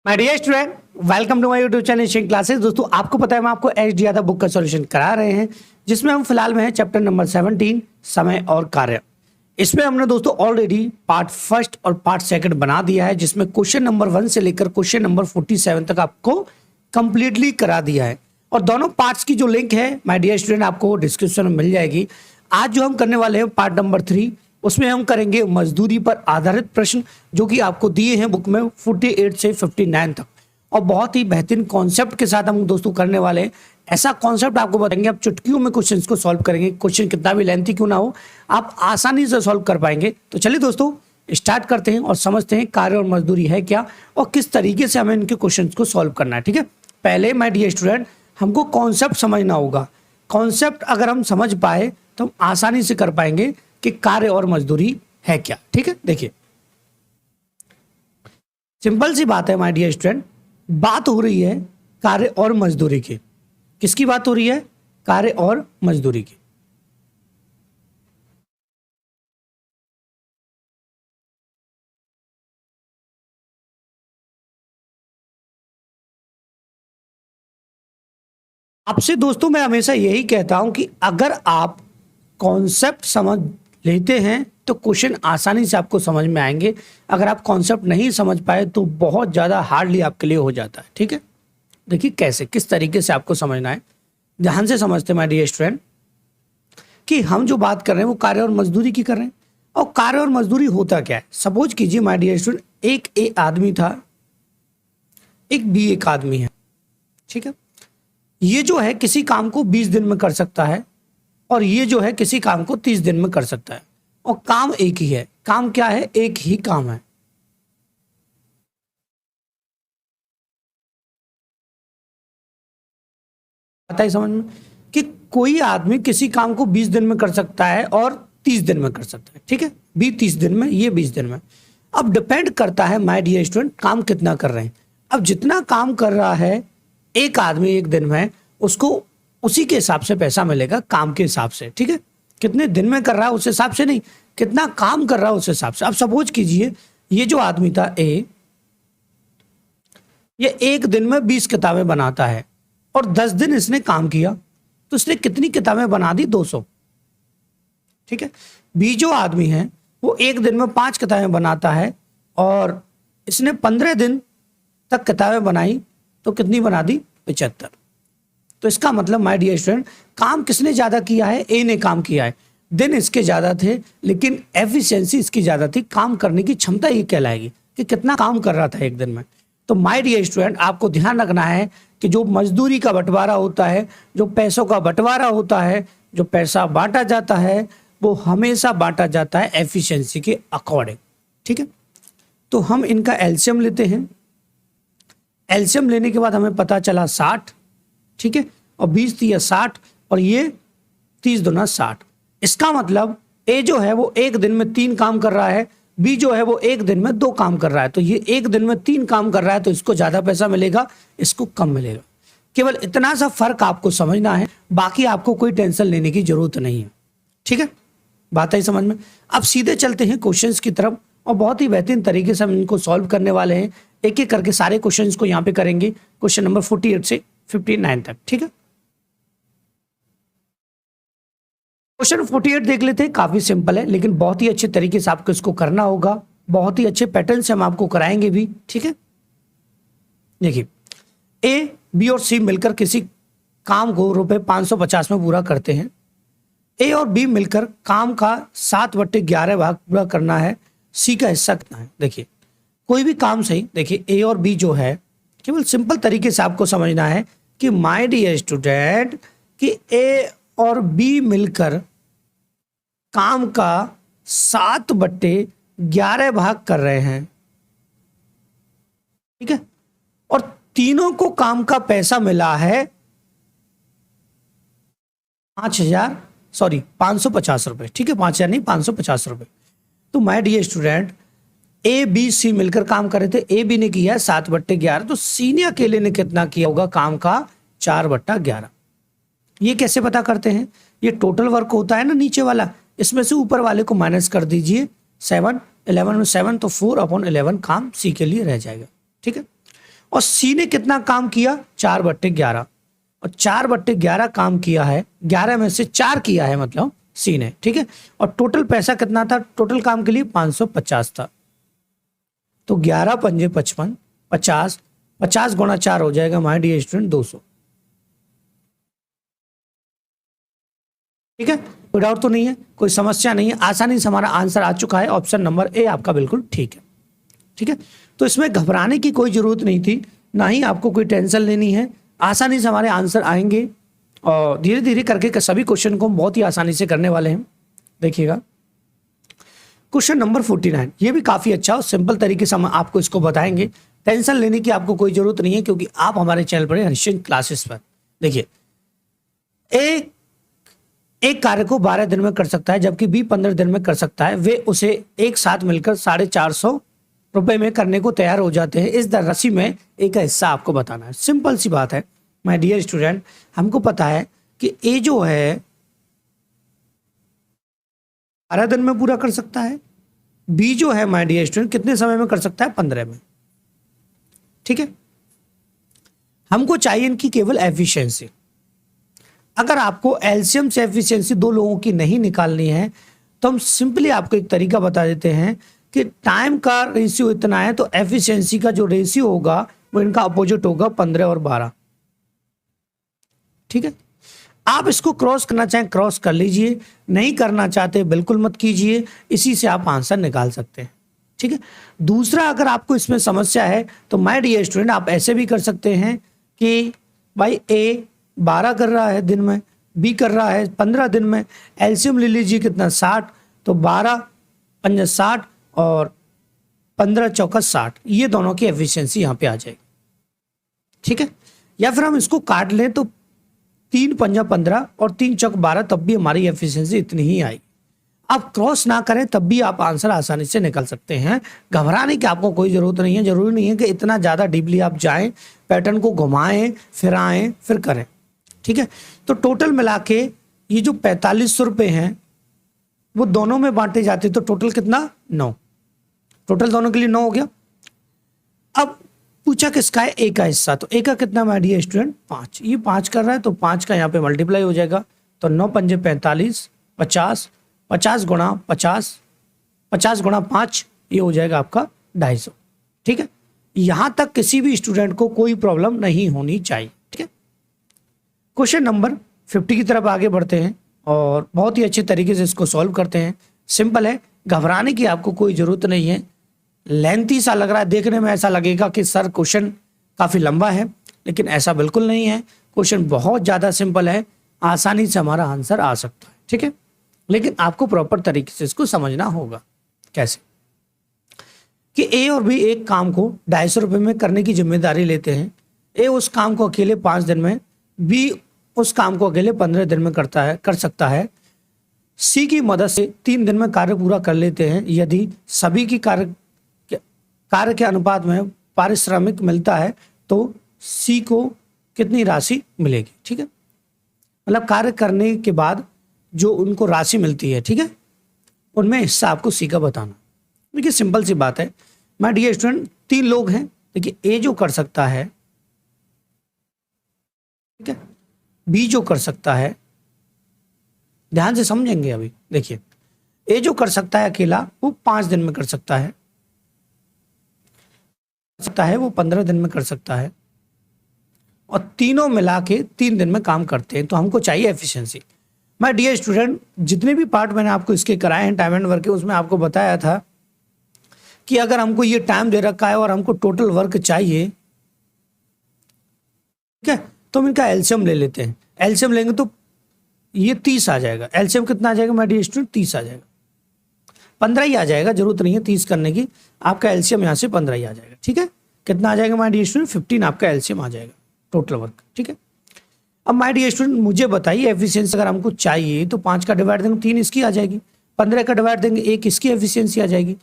My dear student, welcome to my YouTube channel Asian classes. दोस्तों, आपको पता है हम आपको एचडी यादव बुक का सॉल्यूशन करा रहे हैं, जिसमें हम फिलहाल में है चैप्टर नंबर 17 समय और कार्य। इसमें हमने दोस्तों ऑलरेडी पार्ट फर्स्ट और पार्ट सेकंड बना दिया है, जिसमें क्वेश्चन नंबर 1 से लेकर क्वेश्चन नंबर 47 तक आपको कंप्लीटली करा दिया है। और दोनों पार्ट्स की जो लिंक है माय डियर स्टूडेंट आपको डिस्क्रिप्शन में मिल जाएगी। आज जो हम करने वाले हैं पार्ट नंबर 3, उसमें हम करेंगे मजदूरी पर आधारित प्रश्न, जो कि आपको दिए हैं बुक में 48 से 59 तक। और बहुत ही बेहतरीन कॉन्सेप्ट के साथ हम दोस्तों करने वाले हैं। ऐसा कॉन्सेप्ट आपको बताएंगे, आप चुटकियों में क्वेश्चंस को सॉल्व करेंगे। क्वेश्चन कितना भी लेंथी क्यों ना हो, आप आसानी से सॉल्व कर पाएंगे। तो चलिए दोस्तों स्टार्ट करते हैं और समझते हैं कार्य और मजदूरी है क्या और किस तरीके से हमें इनके क्वेश्चन को सॉल्व करना है। ठीक है, पहले माय डियर स्टूडेंट हमको कॉन्सेप्ट समझना होगा। कॉन्सेप्ट अगर हम समझ पाए तो हम आसानी से कर पाएंगे कि कार्य और मजदूरी है क्या। ठीक है, देखिए सिंपल सी बात है माय डियर स्टूडेंट, बात हो रही है कार्य और मजदूरी की। किसकी बात हो रही है? कार्य और मजदूरी की। आपसे दोस्तों मैं हमेशा यही कहता हूं कि अगर आप कॉन्सेप्ट समझ लेते हैं तो क्वेश्चन आसानी से आपको समझ में आएंगे। अगर आप कॉन्सेप्ट नहीं समझ पाए तो बहुत ज़्यादा हार्डली आपके लिए हो जाता है। ठीक है, देखिए कैसे किस तरीके से आपको समझना है। ध्यान से समझते हैं माय डियर स्टूडेंट कि हम जो बात कर रहे हैं वो कार्य और मजदूरी की कर रहे हैं। और कार्य और मजदूरी होता क्या है? सपोज कीजिए माय डियर स्टूडेंट, एक ए आदमी था, एक बी एक आदमी है। ठीक है, ये जो है किसी काम को 20 दिन में कर सकता है और ये जो है किसी काम को 30 दिन में कर सकता है। और काम एक ही है। काम क्या है? एक ही काम है। आता है समझ में कि कोई आदमी किसी काम को 20 दिन में कर सकता है और 30 दिन में कर सकता है। ठीक है, बी 30 दिन में, ये 20 दिन में। अब डिपेंड करता है माय डियर स्टूडेंट काम कितना कर रहे हैं। अब जितना काम कर रहा है एक आदमी एक दिन में, उसको उसी के हिसाब से पैसा मिलेगा, काम के हिसाब से। ठीक है, कितने दिन में कर रहा है उस हिसाब से नहीं, कितना काम कर रहा है उस हिसाब से। अब सपोज कीजिए ये जो आदमी था ए, ये एक दिन में 20 किताबें बनाता है और 10 दिन इसने काम किया, तो इसने कितनी किताबें बना दी? 200। ठीक है, बी जो आदमी है वो एक दिन में 5 किताबें बनाता है और इसने 15 दिन तक किताबें बनाई, तो कितनी बना दी? 75। तो इसका मतलब माय डियर स्टूडेंट काम किसने ज्यादा किया है? ए ने काम किया है। दिन इसके ज्यादा थे लेकिन एफिशिएंसी इसकी ज्यादा थी। काम करने की क्षमता ये कहलाएगी कि कितना काम कर रहा था एक दिन में। तो माय डियर स्टूडेंट आपको ध्यान रखना है कि जो मजदूरी का बंटवारा होता है, जो पैसों का बंटवारा होता है, जो पैसा बांटा जाता है, वो हमेशा बांटा जाता है एफिशिएंसी के अकॉर्डिंग। ठीक है, तो हम इनका एलसीएम लेते हैं। एलसीएम लेने के बाद हमें पता चला 60। ठीक है, और 20 दिया 60 और ये 30 दूना 60। इसका मतलब ए जो है वो एक दिन में 3 काम कर रहा है, बी जो है वो एक दिन में 2 काम कर रहा है। तो ये एक दिन में 3 काम कर रहा है, तो इसको ज्यादा पैसा मिलेगा, इसको कम मिलेगा। केवल इतना सा फर्क आपको समझना है, बाकी आपको कोई टेंशन लेने की जरूरत नहीं है। ठीक है, बात है समझ में। अब सीधे चलते हैं क्वेश्चंस की तरफ और बहुत ही बेहतरीन तरीके से हम इनको सॉल्व करने वाले हैं। एक एक करके सारे क्वेश्चंस को यहाँ पे करेंगे, क्वेश्चन नंबर 48 से 59 तक। ठीक है, क्वेश्चन 48 देख लेते हैं। काफी सिंपल है लेकिन बहुत ही अच्छे तरीके से आपको इसको करना होगा। बहुत ही अच्छे पैटर्न से हम आपको कराएंगे भी। ठीक है, देखिए ए बी और सी मिलकर किसी काम को रुपए 550 में पूरा करते हैं। ए और बी मिलकर काम का 7/11 भाग पूरा करना है। सी का हिस्सा कितना है? देखिए कोई भी काम सही, देखिए ए और बी जो है, केवल सिंपल तरीके से आपको समझना है कि माय डियर स्टूडेंट कि ए और बी मिलकर काम का 7/11 भाग कर रहे हैं। ठीक है, और तीनों को काम का पैसा मिला है 550 रुपए। ठीक है, 5000 नहीं, 550 रुपए। तो my dear student A B C मिलकर काम कर रहे थे। ए बी ने किया 7/11, तो सी ने अकेले ने कितना किया होगा? काम का 4/11। ये कैसे पता करते हैं? ये टोटल वर्क होता है ना नीचे वाला, इसमें से ऊपर वाले को माइनस कर दीजिए। 7 11 में 7 तो 4/11 काम सी के लिए रह जाएगा। ठीक है, और सी ने कितना काम किया, 4/11, और 4/11 काम किया है, 11 में से 4 किया है मतलब सी ने, ठीक है। और टोटल पैसा कितना था, टोटल काम के लिए 550 था। तो 11 पंजे 55, 50, 50 गुणा 4 हो जाएगा माय डियर स्टूडेंट 200, ठीक है। कोई डाउट तो नहीं है, कोई समस्या नहीं है, आसानी से हमारा आंसर आ चुका है। ऑप्शन नंबर ए आपका बिल्कुल ठीक है, ठीक है। तो इसमें घबराने की कोई जरूरत नहीं थी, ना ही आपको कोई टेंशन लेनी है, आसानी से हमारे आंसर आएंगे और धीरे धीरे करके सभी क्वेश्चन को हम बहुत ही आसानी से करने वाले हैं। देखिएगा क्वेश्चन नंबर 49, ये भी काफी अच्छा और सिंपल तरीके से हम आपको इसको बताएंगे। टेंशन लेने की आपको कोई जरूरत नहीं है, क्योंकि आप हमारे चैनल पर हरिश्चंद्र क्लासेस पर। देखिए एक कार्य को 12 दिन में कर सकता है, जबकि बी 15 दिन में कर सकता है। वे उसे एक साथ मिलकर 450 रुपए में करने को तैयार हो जाते हैं। इस राशि में एक का हिस्सा आपको बताना है। सिंपल सी बात है माय डियर स्टूडेंट, हमको पता है कि ए जो है 12 दिन में पूरा कर सकता है, बी जो है माय डियर स्टूडेंट कितने समय में कर सकता है, 15 में, ठीक है। हमको चाहिए इनकी केवल एफिशिएंसी। अगर आपको एलसीएम से एफिशिएंसी दो लोगों की नहीं निकालनी है, तो हम सिंपली आपको एक तरीका बता देते हैं कि टाइम का रेशियो इतना है, तो एफिशिएंसी का जो रेशियो होगा वो इनका अपोजिट होगा 15 और 12, ठीक है। आप इसको क्रॉस करना चाहें क्रॉस कर लीजिए, नहीं करना चाहते बिल्कुल मत कीजिए, इसी से आप आंसर निकाल सकते हैं, ठीक है। दूसरा, अगर आपको इसमें समस्या है तो माय डियर स्टूडेंट आप ऐसे भी कर सकते हैं कि भाई ए 12 कर रहा है दिन में, बी कर रहा है 15 दिन में, एलसीएम ले लीजिए कितना 60, तो 12 पंजा 60 और 15 चौका 60, ये दोनों की एफिशिएंसी यहाँ पे आ जाएगी, ठीक है। या फिर हम इसको काट लें तो 3 पंजा 15 और 3 चौक 12, तब भी हमारी एफिशिएंसी इतनी ही आएगी। आप क्रॉस ना करें तब भी आप आंसर आसानी से निकल सकते हैं। घबराने की आपको कोई जरूरत नहीं है, जरूरी नहीं है कि इतना ज्यादा डीपली आप जाएं, पैटर्न को घुमाएं फिराएं फिर करें, ठीक है। तो टोटल मिला के ये जो 4500 रुपए हैं वो दोनों में बांटे जाते, तो टोटल कितना 9, टोटल दोनों के लिए 9 हो गया। अब पूछा किसका है, ए का हिस्सा, तो ए का कितना माय डियर स्टूडेंट 5, ये 5 कर रहा है तो 5 का यहाँ पे मल्टीप्लाई हो जाएगा, तो 9 पंजे 45, 50, 50 गुणा 50, 50 गुणा 5, ये हो जाएगा आपका 250, ठीक है। यहां तक किसी भी स्टूडेंट को कोई प्रॉब्लम नहीं होनी चाहिए, ठीक है। क्वेश्चन नंबर 50 की तरफ आगे बढ़ते हैं और बहुत ही अच्छे तरीके से इसको सॉल्व करते हैं। सिंपल है, घबराने की आपको कोई जरूरत नहीं है। लेंथी सा लग रहा है, देखने में ऐसा लगेगा कि सर क्वेश्चन काफी लंबा है, लेकिन ऐसा बिल्कुल नहीं है। क्वेश्चन बहुत ज्यादा सिंपल है, आसानी से हमारा आंसर आ सकता है, ठीक है। लेकिन आपको प्रॉपर तरीके से इसको समझना होगा। कैसे कि ए और बी एक काम को 250 रुपए में करने की जिम्मेदारी लेते हैं। ए उस काम को अकेले 5 दिन में, बी उस काम को अकेले 15 दिन में कर सकता है। सी की मदद से 3 दिन में कार्य पूरा कर लेते हैं। यदि सभी की कार्य के अनुपात में पारिश्रमिक मिलता है तो सी को कितनी राशि मिलेगी, ठीक है। मतलब कार्य करने के बाद जो उनको राशि मिलती है, ठीक है, उनमें हिस्सा आपको सी का बताना। देखिए सिंपल सी बात है माय डियर स्टूडेंट, 3 लोग हैं। देखिए ए जो कर सकता है, ठीक है, बी जो कर सकता है, ध्यान से समझेंगे अभी। देखिए ए जो कर सकता है अकेला वो 5 दिन में कर सकता है, वो 15 दिन में कर सकता है, और तीनों मिला के 3 दिन में काम करते हैं। तो हमको चाहिए एफिशिएंसी। माय डियर स्टूडेंट, जितने भी पार्ट मैंने आपको इसके कराए हैं टाइम एंड वर्क के, उसमें आपको बताया था कि अगर हमको ये टाइम दे रखा है और हमको टोटल वर्क चाहिए, ठीक है, तो हम इनका एलसीएम ले लेते हैं। एलसीएम लेंगे तो ये 30 आ जाएगा। एलसीएम कितना आ जाएगा माय डियर स्टूडेंट, 30 आ जाएगा, 15 ही आ जाएगा, जरूरत नहीं है 30 करने की। आपका एलसीएम यहाँ से 15 ही आ जाएगा, ठीक है। कितना आ जाएगा माय डियर स्टूडेंट, 15 आपका एलसीएम आ जाएगा टोटल वर्क, ठीक है। अब माय डियर स्टूडेंट मुझे बताइए एफिशिएंसी अगर हमको चाहिए तो 5 का डिवाइड देंगे 3 इसकी आ जाएगी, 15 का डिवाइड देंगे 1 इसकी एफिशिएंसी आ जाएगी।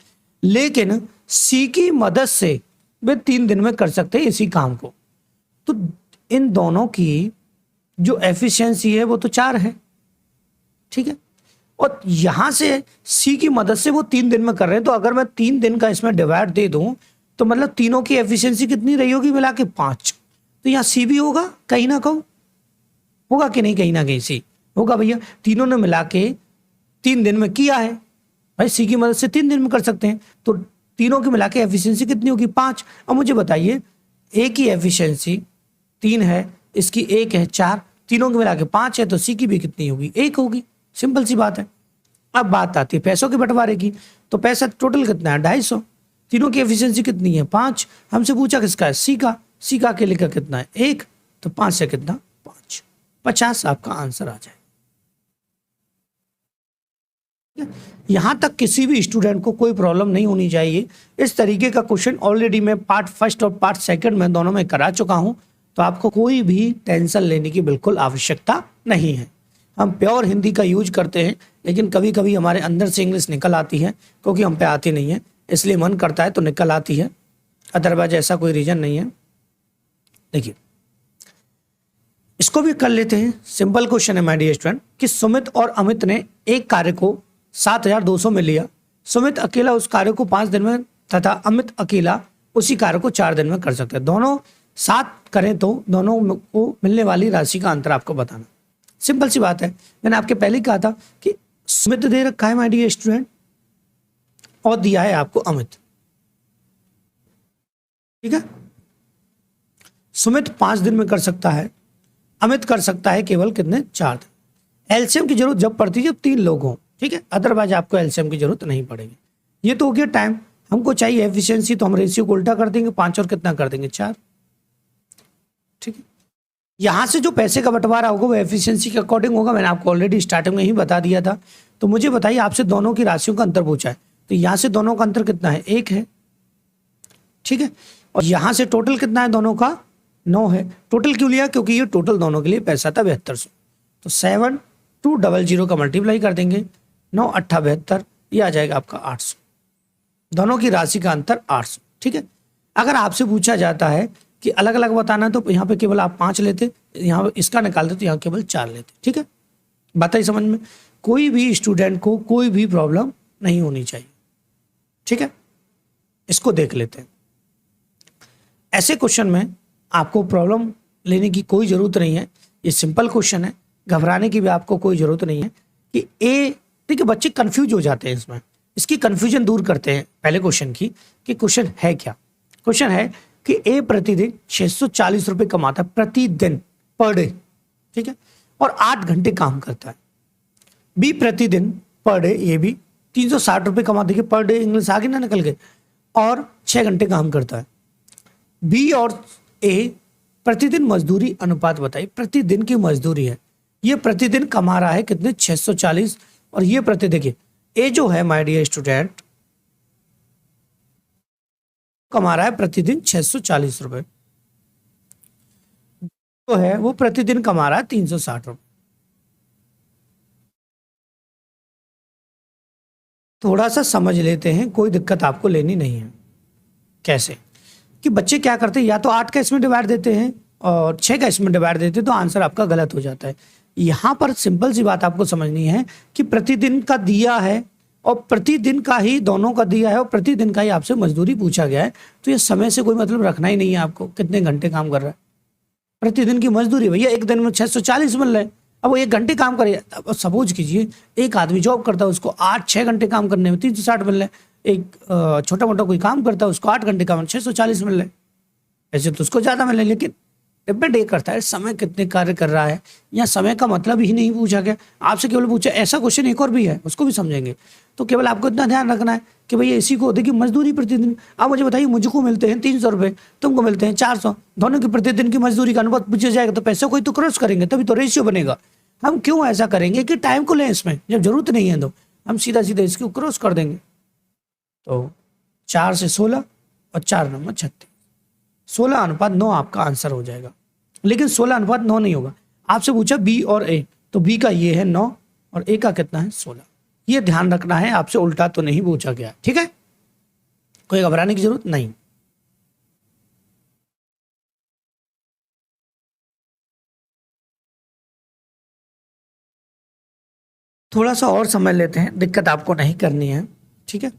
लेकिन सी की मदद से वे 3 दिन में कर सकते हैं इसी काम को, तो इन दोनों की जो एफिशिएंसी है वो तो 4 है, ठीक है। और यहां से सी की मदद से वो 3 दिन में कर रहे हैं, तो अगर मैं 3 दिन का इसमें डिवाइड दे दूं तो मतलब तीनों की एफिशिएंसी कितनी रही होगी मिला के 5। तो यहाँ सी भी होगा कहीं ना कहूँ, होगा कि नहीं, कहीं ना कहीं सी होगा भैया। तीनों ने मिला के 3 दिन में किया है भाई, सी की मदद से 3 दिन में कर सकते हैं। तो तीनों की मिला के एफिशिएंसी कितनी होगी 5। अब मुझे बताइए ए की एफिशिएंसी 3 है, इसकी 1 है 4, तीनों की मिला के 5 है, तो सी की भी कितनी होगी 1 होगी। सिंपल सी बात है। अब बात आती है पैसों के बंटवारे की, तो पैसा टोटल कितना है 250, तीनों की एफिशिएंसी कितनी है 5, हमसे पूछा किसका है सी का, सी का अकेले का कितना है 1, तो 5 से कितना 5, 50 आपका आंसर आ जाए। यहां तक किसी भी स्टूडेंट को कोई प्रॉब्लम नहीं होनी चाहिए। इस तरीके का क्वेश्चन ऑलरेडी मैं पार्ट फर्स्ट और पार्ट सेकंड में दोनों में करा चुका हूं, तो आपको कोई भी टेंशन लेने की बिल्कुल आवश्यकता नहीं है। हम प्योर हिंदी का यूज करते हैं, लेकिन कभी कभी हमारे अंदर से इंग्लिश निकल आती है, क्योंकि हम पे आती नहीं है, इसलिए मन करता है तो निकल आती है, अदरवाइज ऐसा कोई रीजन नहीं है। देखिए इसको भी कर लेते हैं। सिंपल क्वेश्चन है माय डियर स्टूडेंट कि सुमित और अमित ने एक कार्य को 7200 में लिया। सुमित अकेला उस कार्य को 5 दिन में तथा अमित अकेला उसी कार्य को 4 दिन में कर सकते हैं। दोनों साथ करें तो दोनों को मिलने वाली राशि का अंतर आपको बताना। सिंपल सी बात है, मैंने आपके पहले ही कहा था कि सुमित दे रखा है माय डियर स्टूडेंट और दिया है आपको अमित, ठीक है। सुमित 5 दिन में कर सकता है, अमित कर सकता है केवल कितने 4 दिन। एलसीएम की जरूरत जब पड़ती है जब 3 लोग हों, ठीक है, अदरवाइज आपको एलसीएम की जरूरत नहीं पड़ेगी। ये तो हो गया टाइम। हमको चाहिए एफिशिएंसी, तो हम रेशियो को उल्टा कर देंगे, 5 और कितना कर देंगे 4, ठीक है। यहां से जो पैसे का बंटवारा होगा वो एफिशिएंसी के अकॉर्डिंग होगा, मैंने आपको ऑलरेडी स्टार्टिंग में ही बता दिया था। तो मुझे बताइए आपसे दोनों की राशियों का अंतर पूछा है, तो यहां से दोनों का अंतर कितना है 1 है, ठीक है, और यहां से टोटल कितना है दोनों का 9 है। टोटल क्यों लिया, क्योंकि ये टोटल दोनों के लिए पैसा था 7200। तो 7200 का मल्टीप्लाई कर देंगे, 9 8 72, ये आ जाएगा आपका 800। दोनों की राशि का अंतर 800, ठीक है। अगर आपसे पूछा जाता है कि अलग अलग बताना, तो यहाँ पे केवल आप 5 लेते, यहाँ इसका निकालते तो यहाँ केवल 4 लेते, ठीक है। बात आई समझ में। कोई भी स्टूडेंट को कोई भी प्रॉब्लम नहीं होनी चाहिए, ठीक है। इसको देख लेते हैं। ऐसे क्वेश्चन में आपको प्रॉब्लम लेने की कोई जरूरत नहीं है, ये सिंपल क्वेश्चन है, घबराने की भी आपको कोई जरूरत नहीं है कि ए, ठीक है। बच्चे कंफ्यूज हो जाते हैं इसमें, इसकी कंफ्यूजन दूर करते हैं पहले क्वेश्चन की कि क्वेश्चन है क्या। क्वेश्चन है कि ए प्रतिदिन 640 रुपए कमाता है प्रतिदिन, पर डे, ठीक है, और 8 घंटे काम करता है। बी प्रतिदिन पर डे, ये भी 360 रुपए कमा, देखिए पर डे इंग्लिश आगे ना निकल गए, और 6 घंटे काम करता है। बी और ए प्रतिदिन मजदूरी अनुपात बताइए। प्रतिदिन की मजदूरी है, ये प्रतिदिन कमा रहा है कितने 640, और ये देखिए ए जो है माय डियर स्टूडेंट कमा रहा है प्रतिदिन 640 रुपए, तो है वो प्रतिदिन कमा रहा है 360 रुपए। थोड़ा सा समझ लेते हैं, कोई दिक्कत आपको लेनी नहीं है। कैसे कि बच्चे क्या करते हैं, या तो 8 का इसमें डिवाइड देते हैं और 6 का इसमें डिवाइड देते हैं, तो आंसर आपका गलत हो जाता है। यहां पर सिंपल सी बात आपको समझनी है कि प्रतिदिन का दिया है और प्रतिदिन का ही दोनों का दिया है और प्रतिदिन का ही आपसे मजदूरी पूछा गया है, तो ये समय से कोई मतलब रखना ही नहीं है आपको, कितने घंटे काम कर रहा है। प्रतिदिन की मजदूरी भैया एक दिन में 640 मिल रहे, अब वो 1 घंटे काम करे। अब सपोज कीजिए एक आदमी जॉब करता है, उसको 8-6 घंटे काम करने में 360 मिल रहे, एक छोटा मोटा कोई काम करता है उसको 8 घंटे काम 640 मिल रहे, ऐसे तो उसको ज्यादा मिल रहे। लेकिन डिपेंड ये करता है समय कितने कार्य कर रहा है, या समय का मतलब ही नहीं पूछा गया, आपसे केवल पूछा। ऐसा क्वेश्चन एक और भी है, उसको भी समझेंगे। तो केवल आपको इतना ध्यान रखना है कि भैया इसी को देखिए मजदूरी प्रतिदिन। आप मुझे बताइए, मुझको मिलते हैं 300 रुपये, तुमको मिलते हैं 400, दोनों की प्रतिदिन की मजदूरी का अनुपात पूछा जाएगा, तो पैसे को तो क्रॉस करेंगे, तभी तो रेशियो बनेगा। हम क्यों ऐसा करेंगे कि टाइम को लें इसमें, जब जरूरत नहीं है तो हम सीधा सीधा इसको क्रॉस कर देंगे। तो 4 से 16 और 4 9 36, 16:9 आपका आंसर हो जाएगा। लेकिन 16:9 नहीं होगा, आपसे पूछा बी और ए, तो बी का ये है 9 और ए का कितना है 16। ये ध्यान रखना है, आपसे उल्टा तो नहीं पूछा गया, ठीक है। कोई घबराने की जरूरत नहीं। थोड़ा सा और समझ लेते हैं, दिक्कत आपको नहीं करनी है, ठीक है।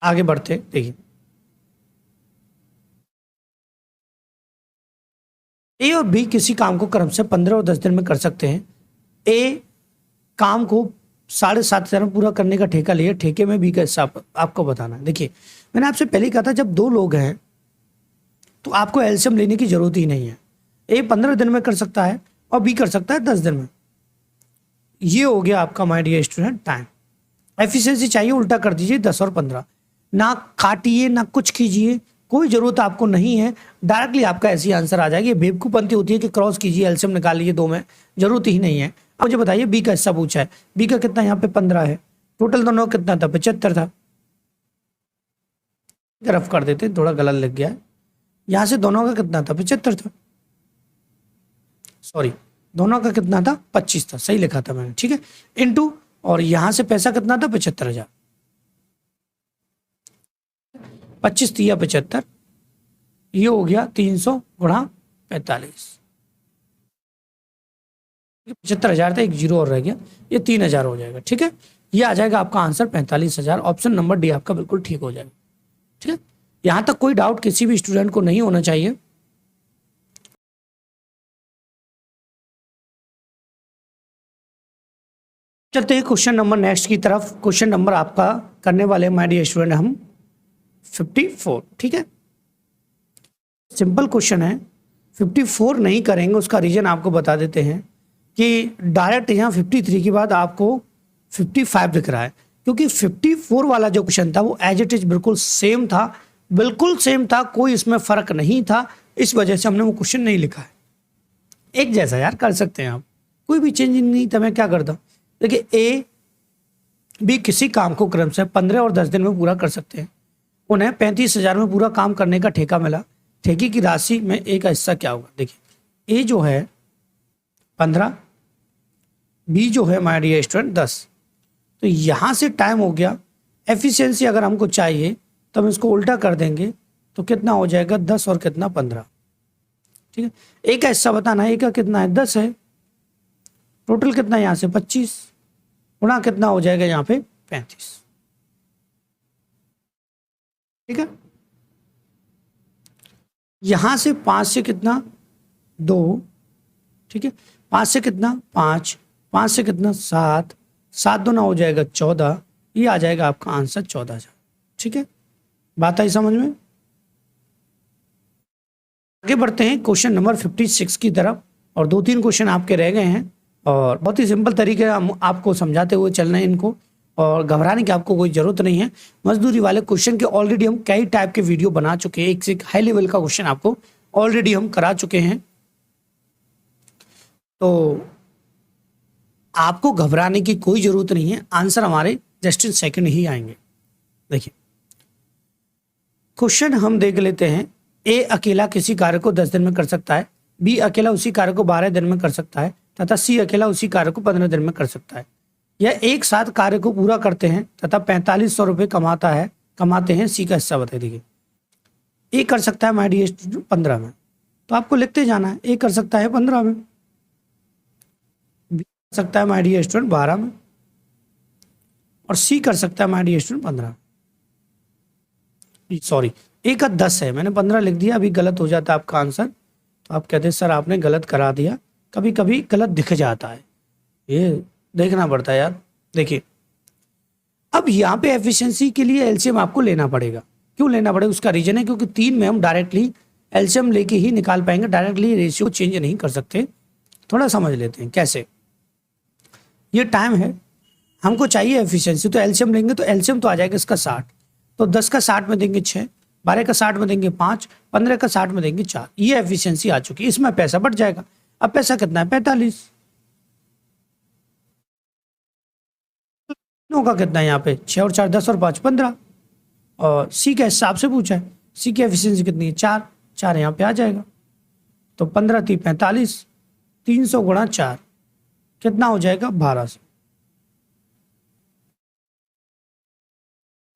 आगे बढ़ते देखिए, ए और बी किसी काम को क्रम से 15 और 10 दिन में कर सकते हैं। ए काम को 7.5 हजार में पूरा करने का ठेका लिया, ठेके में बी का हिस्सा आपको बताना है। देखिए मैंने आपसे पहले कहा था जब दो लोग हैं तो आपको एलसीएम लेने की जरूरत ही नहीं है। ए 15 दिन में कर सकता है और बी कर सकता है 10 दिन में। ये हो गया आपका my dear student time. Efficiency चाहिए उल्टा कर दीजिए 10 और 15, ना काटिए ना कुछ कीजिए, कोई जरूरत आपको नहीं है, डायरेक्टली आपका ऐसी आंसर आ जाएगी। बेवकूफपंती होती है कि क्रॉस कीजिए एलसीएम निकाल लीजिए दो में, जरूरत ही नहीं है। अब मुझे बताइए बी का हिस्सा पूछा है, बी का कितना यहाँ पे 15 है, टोटल दोनों कितना था 75 था। रफ कर देते, थोड़ा गलत लग गया है, यहाँ से दोनों का कितना था 75 था, सॉरी दोनों का कितना था 25 था, सही लिखा था मैंने, ठीक है, इनटू और यहां से पैसा कितना था 75,000, 25 तिया 75, ये हो गया 300 गुणा 45, 75,000 था, एक जीरो और रह गया, ये 3,000 हो जाएगा। ठीक है, ये आ जाएगा आपका आंसर 45,000। ऑप्शन नंबर डी आपका बिल्कुल ठीक हो जाएगा। ठीक है, यहां तक कोई डाउट किसी भी स्टूडेंट को नहीं होना चाहिए। चलते हैं क्वेश्चन नंबर नेक्स्ट की तरफ। क्वेश्चन नंबर आपका करने वाले माय डियर स्टूडेंट हम 54। ठीक है, सिंपल क्वेश्चन है। 54 नहीं करेंगे, उसका रीजन आपको बता देते हैं कि डायरेक्ट यहाँ 53 के बाद आपको 55 दिख रहा है, क्योंकि 54 वाला जो क्वेश्चन था वो एज इट इज बिल्कुल सेम था, बिल्कुल सेम था, कोई इसमें फर्क नहीं था, इस वजह से हमने वो क्वेश्चन नहीं लिखा है। एक जैसा यार कर सकते हैं आप, कोई भी चेंज नहीं था, मैं क्या करता। देखिए ए बी किसी काम को क्रम से 15 और 10 दिन में पूरा कर सकते हैं। उन्हें 35,000 में पूरा काम करने का ठेका मिला, ठेके की राशि में ए का हिस्सा क्या होगा। देखिए ए जो है 15, बी जो है माय डियर स्टूडेंट 10, तो यहाँ से टाइम हो गया। एफिशिएंसी अगर हमको चाहिए तो हम इसको उल्टा कर देंगे, तो कितना हो जाएगा 10 और कितना 15। ठीक है, ए का हिस्सा बताना है, ए का कितना है 10 है, टोटल कितना यहाँ से 25 गुणा कितना हो जाएगा यहाँ पे 35। ठीक है, यहां से 5 से कितना 2, ठीक है, 5 से कितना 5, 5 से कितना 7, 7 दूना हो जाएगा 14, ये आ जाएगा आपका आंसर 14,000। ठीक है, बात आई समझ में। आगे बढ़ते हैं क्वेश्चन नंबर 56 की तरफ, और 2-3 क्वेश्चन आपके रह गए हैं, और बहुत ही सिंपल तरीके हम आपको समझाते हुए चलना है इनको, और घबराने की आपको कोई जरूरत नहीं है। मजदूरी वाले क्वेश्चन के ऑलरेडी हम कई टाइप के वीडियो बना चुके हैं, एक से एक हाई लेवल का क्वेश्चन आपको ऑलरेडी हम करा चुके हैं, तो आपको घबराने की कोई जरूरत नहीं है, आंसर हमारे जस्ट इन सेकंड ही आएंगे। देखिए क्वेश्चन हम देख लेते हैं। ए अकेला किसी कार्य को 10 दिन में कर सकता है, बी अकेला उसी कार्य को 12 दिन में कर सकता है, तथा सी अकेला उसी कार्य को 15 दिन में कर सकता है। यह एक साथ कार्य को पूरा करते हैं तथा 4500 रुपये कमाते हैं। सी का हिस्सा बताइए। देखिए ए कर सकता है माय डियर स्टूडेंट 15 में, तो आपको लिखते जाना है, ए कर सकता है 15 में, बी कर सकता है माय डियर स्टूडेंट 12 में, और सी कर सकता है माय डियर स्टूडेंट 15। सॉरी ए का 10 है, मैंने 15 लिख दिया, अभी गलत हो जाता है आपका आंसर, तो आप कहते हैं सर आपने गलत करा दिया। कभी कभी गलत दिख जाता है, ये देखना पड़ता है यार। देखिए अब यहाँ पे एफिशिएंसी के लिए एलसीएम आपको लेना पड़ेगा। क्यों लेना पड़ेगा, उसका रीजन है क्योंकि 3 में हम डायरेक्टली एलसीएम लेके ही निकाल पाएंगे, डायरेक्टली रेशियो चेंज नहीं कर सकते। थोड़ा समझ लेते हैं कैसे। ये टाइम है, हमको चाहिए एफिशिएंसी, तो एलसीएम लेंगे, तो एलसीएम तो आ जाएगा इसका 60, तो 10 का 60 में देंगे 6, 12 का 60 में देंगे 5, 15 का 60 में देंगे 4, ये एफिशिएंसी आ चुकी है। इसमें पैसा बढ़ जाएगा। अब पैसा कितना है 45, का कितना है यहाँ पे 6 और 4 10 और 5 15, और सी के हिसाब से पूछा है, सी की एफिशिएंसी कितनी है 4, 4 यहाँ पे आ जाएगा, तो 15 3 45, 300 गुणा 4 कितना हो जाएगा 1200।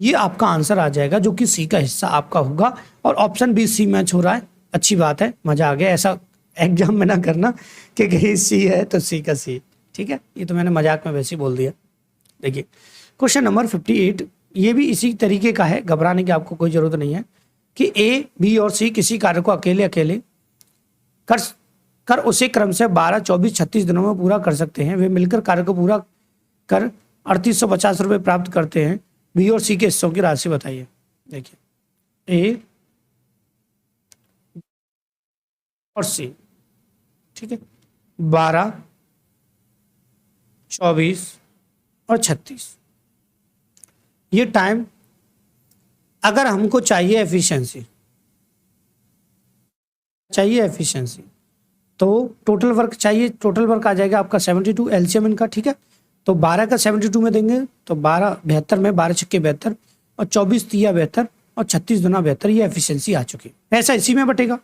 ये आपका आंसर आ जाएगा, जो कि सी का हिस्सा आपका होगा, और ऑप्शन बी सी मैच हो रहा है। अच्छी बात है, मजा आ गया। ऐसा एग्जाम में ना करना कि कहीं सी है तो सी का सी। ठीक है, ये तो मैंने मजाक में वैसे ही बोल दिया। देखिए क्वेश्चन नंबर 58, ये भी इसी तरीके का है, घबराने की आपको कोई जरूरत नहीं है कि ए, बी और सी किसी कार्य को अकेले अकेले कर उसे क्रम से 12, 24, 36 दिनों में पूरा कर सकते हैं। वे मिलकर कार्य को पूरा कर 3850 रुपये प्राप्त करते हैं। बी और सी के हिस्सों की राशि बताइए। देखिए ए और सी, ठीक है, 12, 24 और 36। ये टाइम अगर हमको चाहिए एफिशिएंसी तो टोटल वर्क चाहिए। टोटल वर्क आ जाएगा आपका 72 एलसीएम इनका, ठीक है। तो 12 का 72 में देंगे तो 12 72 में 12 छक्के 72 और 24 तिया 72 और 36 दुना 72, ये एफिशिएंसी आ चुकी। पैसा इसी में बटेगा।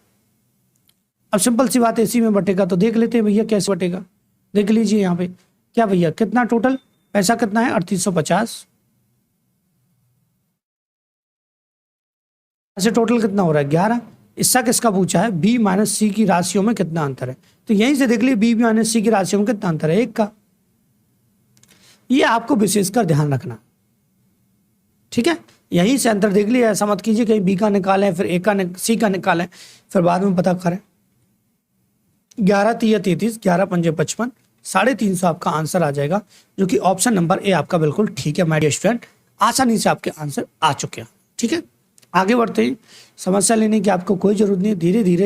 अब सिंपल सी बात है, इसी में बटेगा तो देख लेते हैं भैया कैसे बटेगा। देख लीजिए यहाँ पे क्या भैया, कितना टोटल पैसा कितना है 3850 ऐसे टोटल कितना हो रहा है 11। इसका किसका पूछा है, बी माइनस सी की राशियों में कितना अंतर है। तो यहीं से देख लीजिए बी माइनस सी की राशियों में कितना अंतर है, 1 का। ये आपको विशेषकर ध्यान रखना, ठीक है। यहीं से अंतर देख लीजिए, ऐसा मत कीजिए कहीं बी का निकालें फिर ए का सी का निकालें फिर बाद में पता करें। 11 तिया 33, 11 पंजे 55, 350 आपका आंसर आ जाएगा, जो कि ऑप्शन नंबर ए आपका बिल्कुल ठीक है। माय डियर स्टूडेंट, आसानी से आपके आंसर आ चुके हैं, ठीक है। आगे बढ़ते हैं। समस्या लेने की आपको कोई जरूरत नहीं है।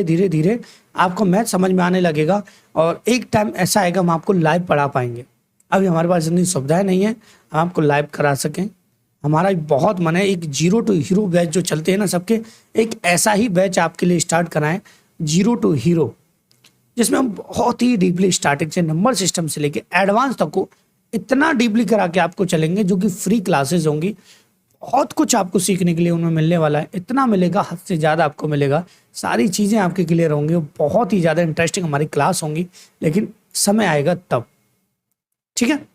धीरे धीरे आपको मैथ समझ में आने लगेगा और एक टाइम ऐसा आएगा हम आपको लाइव पढ़ा पाएंगे। अभी हमारे पास इतनी सुविधाएं नहीं है हम आपको लाइव करा सकें। हमारा बहुत मन है एक 0 टू हीरो बैच जो चलते हैं ना सबके, एक ऐसा ही बैच आपके लिए स्टार्ट कराएं, 0 टू हीरो, जिसमें हम बहुत ही डीपली स्टार्टिंग से नंबर सिस्टम से लेके एडवांस तक को इतना डीपली करा के आपको चलेंगे, जो कि फ्री क्लासेस होंगी। बहुत कुछ आपको सीखने के लिए उनमें मिलने वाला है, इतना मिलेगा, हद से ज़्यादा आपको मिलेगा। सारी चीज़ें आपके क्लियर होंगी, बहुत ही ज़्यादा इंटरेस्टिंग हमारी क्लास होंगी, लेकिन समय आएगा तब, ठीक है।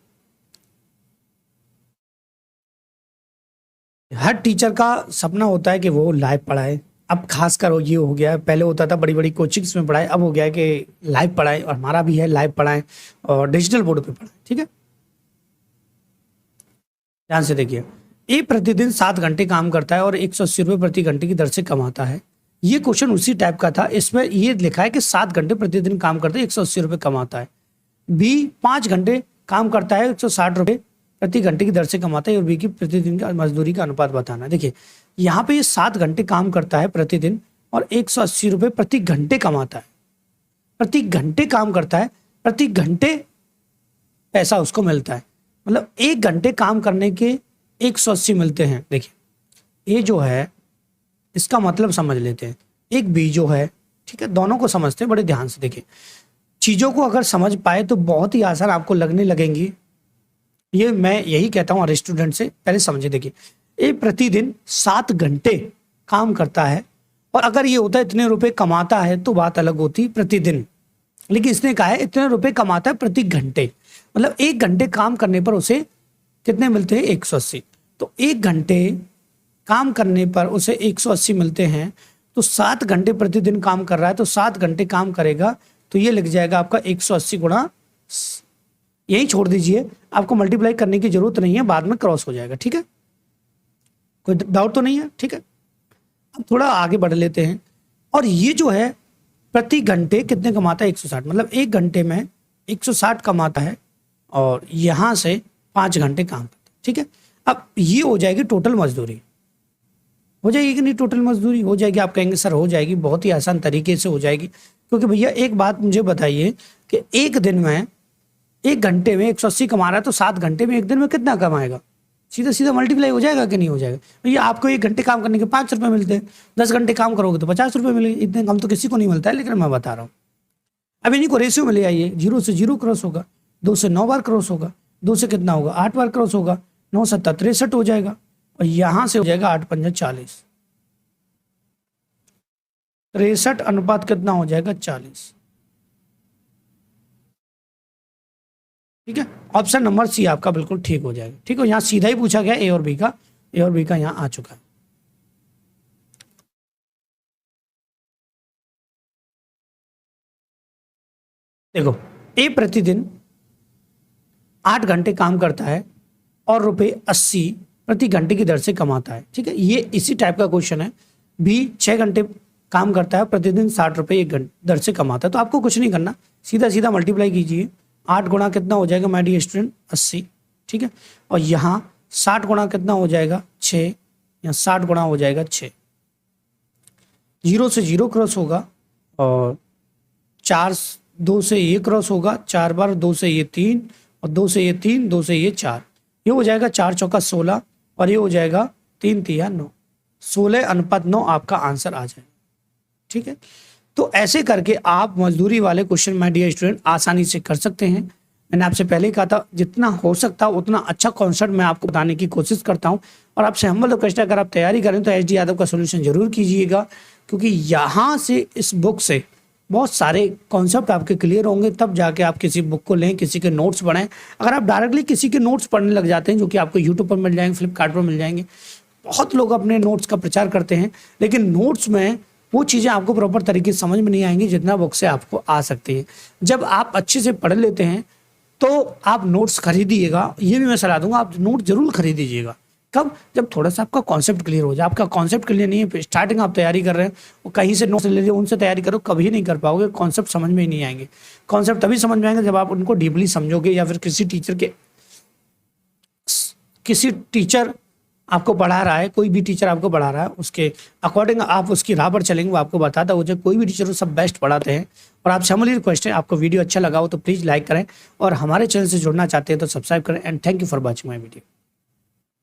हर टीचर का सपना होता है कि वो लाइव पढ़ाए। अब खासकर ये हो गया है, पहले होता था बड़ी बड़ी कोचिंग्स में पढ़ाए, अब हो गया है कि लाइव पढ़ाए, और हमारा भी है लाइव पढ़ाएं और डिजिटल बोर्ड पे पढ़ाएं, ठीक है। ध्यान से देखिए, ए प्रतिदिन 7 घंटे काम करता है और 180 रुपये प्रति घंटे की दर से कमाता है। ये क्वेश्चन उसी टाइप का था, इसमें ये लिखा है कि 7 घंटे प्रतिदिन काम करता है, 180 रुपये कमाता है। बी 5 घंटे काम करता है, 160 रुपये प्रति घंटे की दर से कमाता है, और बी की प्रतिदिन का मजदूरी का अनुपात बताना है। देखिए यहाँ पे ये 7 घंटे काम करता है प्रतिदिन और 180 रुपये प्रति घंटे कमाता है। प्रति घंटे काम करता है, प्रति घंटे पैसा उसको मिलता है, मतलब 1 घंटे काम करने के 180 मिलते हैं। देखिए ये जो है इसका मतलब समझ लेते हैं। एक बी जो है, ठीक है, दोनों को समझते हैं बड़े ध्यान से। देखिए चीज़ों को अगर समझ पाए तो बहुत ही आसान आपको लगने लगेंगी। ये मैं यही कहता हूँ हर स्टूडेंट से, पहले समझे। देखिए ये प्रतिदिन 7 घंटे काम करता है, और अगर ये होता है इतने रुपए कमाता है तो बात अलग होती प्रतिदिन, लेकिन इसने कहा है इतने रुपए कमाता है प्रति घंटे, मतलब 1 घंटे काम करने पर उसे कितने मिलते हैं 180। तो 1 घंटे काम करने पर उसे 180 मिलते हैं, तो 7 घंटे प्रतिदिन काम कर रहा है, तो 7 घंटे काम करेगा तो ये लिख जाएगा आपका 180 गुणा, यही छोड़ दीजिए, आपको मल्टीप्लाई करने की जरूरत नहीं है, बाद में क्रॉस हो जाएगा, ठीक है। कोई डाउट तो नहीं है, ठीक है। अब थोड़ा आगे बढ़ लेते हैं, और ये जो है प्रति घंटे कितने कमाता है 160, मतलब 1 घंटे में 160 कमाता है, और यहाँ से 5 घंटे काम करता है, ठीक है। अब ये हो जाएगी टोटल मजदूरी, हो जाएगी कि नहीं, टोटल मजदूरी हो जाएगी। आप कहेंगे सर हो जाएगी, बहुत ही आसान तरीके से हो जाएगी, क्योंकि भैया एक बात मुझे बताइए कि एक दिन में 1 घंटे में 180 कमा रहा है, तो 7 घंटे में 1 दिन में कितना कमाएगा, सीधा सीधा मल्टीप्लाई हो जाएगा कि नहीं हो जाएगा। भैया आपको 1 घंटे काम करने के 5 रुपये मिलते हैं, 10 घंटे काम करोगे तो 50 रुपये मिलेंगे, इतने कम तो किसी को नहीं मिलता है, लेकिन मैं बता रहा हूँ। अब इन्हीं को रेशियो में ले आइए, 0 से 0 क्रॉस होगा, 2 से 9 बार क्रॉस होगा, 2 से कितना होगा 8 बार क्रॉस होगा, 9 7 63 हो जाएगा, और यहाँ से हो जाएगा 8 5 40, 63 अनुपात कितना हो जाएगा 40, ठीक है। ऑप्शन नंबर सी आपका बिल्कुल ठीक हो जाएगा, ठीक है। यहाँ सीधा ही पूछा गया ए और बी का यहाँ आ चुका है। देखो ए प्रतिदिन 8 घंटे काम करता है और रुपये 80 प्रति घंटे की दर से कमाता है। ठीक है, ये इसी टाइप का क्वेश्चन है। बी 6 घंटे काम करता है, प्रतिदिन 60 रुपये एक घंटे दर से कमाता है। तो आपको कुछ नहीं करना, सीधा सीधा मल्टीप्लाई कीजिए। 8 गुणा कितना हो जाएगा माय डियर स्टूडेंट, 80। ठीक है, और यहाँ 60 गुणा कितना हो जाएगा 6, यहाँ 60 गुणा हो जाएगा 6। 0 से 0 क्रॉस होगा और 4 2 से ये क्रॉस होगा, 4 बार 2 से ये 3 और 2 से ये 3, 2 से ये 4, ये हो जाएगा 4 चौका 16 और ये हो जाएगा 3 तिया 9। 16:9 आपका आंसर आ जाएगा। ठीक है, तो ऐसे करके आप मजदूरी वाले क्वेश्चन माय डियर स्टूडेंट आसानी से कर सकते हैं। मैंने आपसे पहले ही कहा था जितना हो सकता है उतना अच्छा कॉन्सेप्ट मैं आपको बताने की कोशिश करता हूं। और आपसे हम्बल रिक्वेस्ट है, अगर आप तैयारी करें तो एच डी यादव का सोल्यूशन जरूर कीजिएगा, क्योंकि यहाँ से इस बुक से बहुत सारे कॉन्सेप्ट आपके क्लियर होंगे, तब जाके आप किसी बुक को लें, किसी के नोट्स पढ़ें। अगर आप डायरेक्टली किसी के नोट्स पढ़ने लग जाते हैं, जो कि आपको यूट्यूब पर मिल जाएंगे, फ्लिपकार्ट पर मिल जाएंगे, बहुत लोग अपने नोट्स का प्रचार करते हैं, लेकिन नोट्स में वो चीज़ें आपको प्रॉपर तरीके से समझ में नहीं आएंगी जितना बुक से आपको आ सकती है। जब आप अच्छे से पढ़ लेते हैं तो आप नोट्स खरीदिएगा, ये भी मैं सलाह दूंगा, आप नोट जरूर खरीदिएगा। कब? जब थोड़ा सा आपका कॉन्सेप्ट क्लियर हो जाए। आपका कॉन्सेप्ट क्लियर नहीं है, स्टार्टिंग आप तैयारी कर रहे हैं, वो कहीं से नोट्स ले लीजिए, उनसे तैयारी करो, कभी नहीं कर पाओगे, कॉन्सेप्ट समझ में ही नहीं आएंगे। कॉन्सेप्ट तभी समझ में आएंगे जब आप उनको डीपली समझोगे, या फिर किसी टीचर आपको पढ़ा रहा है, कोई भी टीचर आपको पढ़ा रहा है, उसके अकॉर्डिंग आप उसकी राह पर चलेंगे, वो आपको बताता है। कोई भी टीचर वो सब बेस्ट पढ़ाते हैं। और आप हम्बली रिक्वेस्ट है, आपको वीडियो अच्छा लगा हो तो प्लीज़ लाइक करें, और हमारे चैनल से जुड़ना चाहते हैं तो सब्सक्राइब करें। And thank you for watching my video.